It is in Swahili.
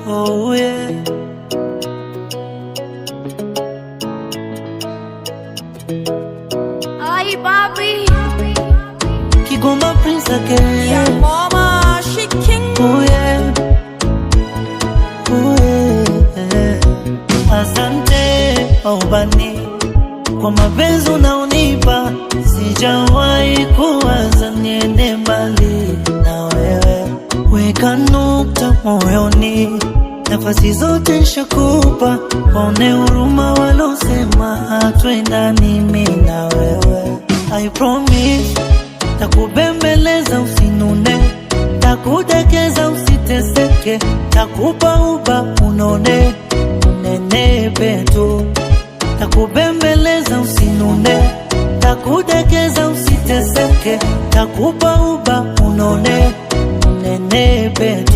Oh yeah. Ay, papi. Kigoma Prince again. Your mama, she king. Oh yeah. Oh yeah. Asante Obani kwa mapenzi unaonipa, sijawahi kuwaza niende mbali na wewe. Weka nukta moyoni, nafasi zote nishakupa, waone huruma walosema hatuendani mimi na wewe. I promise takubembeleza usinune, takudekeza usiteseke, takupa uba unone unenepe tu. Takubembeleza usinune, takudekeza usiteseke, takupa uba unone unenepe tu.